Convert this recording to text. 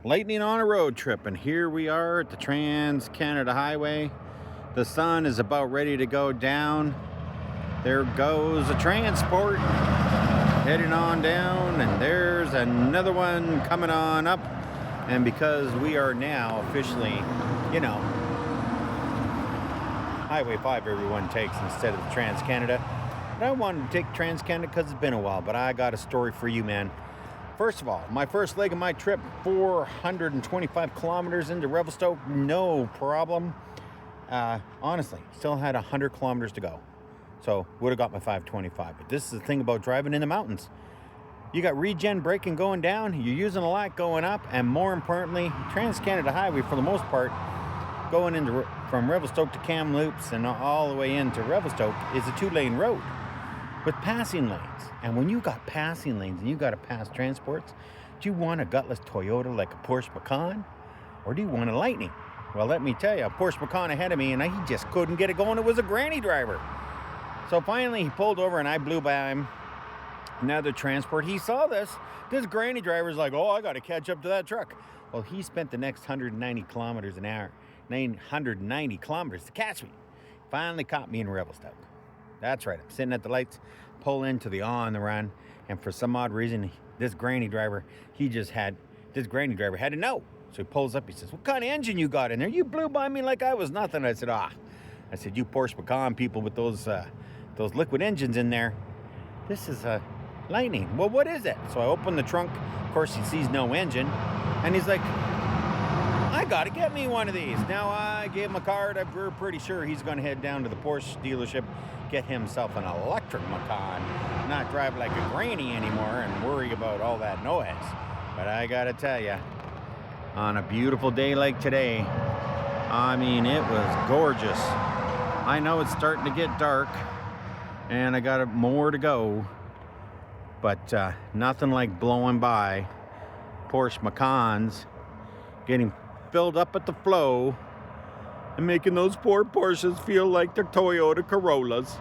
Lightning on a road trip, and here we are at the Trans-Canada Highway. The sun is about ready to go down. There goes a transport heading on down, and there's another one coming on up. And because we are now officially, Highway 5 everyone takes instead of the Trans-Canada. But I wanted to take Trans-Canada because it's been a while, but I got a story for you, man. First of all, my first leg of my trip, 425 kilometers into Revelstoke, no problem. Honestly, still had 100 kilometers to go. So would have got my 525. But this is the thing about driving in the mountains. You got regen braking going down, you're using a lot going up, and more importantly, Trans-Canada Highway, for the most part, going into from Revelstoke to Kamloops and all the way into Revelstoke, is a 2-lane road with passing lanes. And when you got passing lanes and you got to pass transports, do you want a gutless Toyota like a Porche Macan, or do you want a Lightning? Well, let me tell you, a Porche Macan ahead of me, and he just couldn't get it going. It was a granny driver. So finally he pulled over and I blew by him. Another transport. He saw this. This granny driver's like, oh, I got to catch up to that truck. Well, he spent the next 190 kilometers an hour, 990 kilometers to catch me. Finally caught me in Revelstoke. That's right. I'm sitting at the lights, pull into the on the run, and for some odd reason, this granny driver had to know. So he pulls up. He says, "What kind of engine you got in there? You blew by me like I was nothing." I said, you Porche Macan people with those liquid engines in there. This is a Lightning. Well, what is it? So I open the trunk. Of course, he sees no engine, and he's like, I gotta get me one of these. Now, I gave him a card. We're pretty sure he's gonna head down to the Porsche dealership, get himself an electric Macan, not drive like a granny anymore and worry about all that noise. But I gotta tell you, on a beautiful day like today, I mean, it was gorgeous. I know it's starting to get dark, and I got more to go, but nothing like blowing by Porche Macans, getting filled up at the flow, and making those poor Porsches feel like they're Toyota Corollas.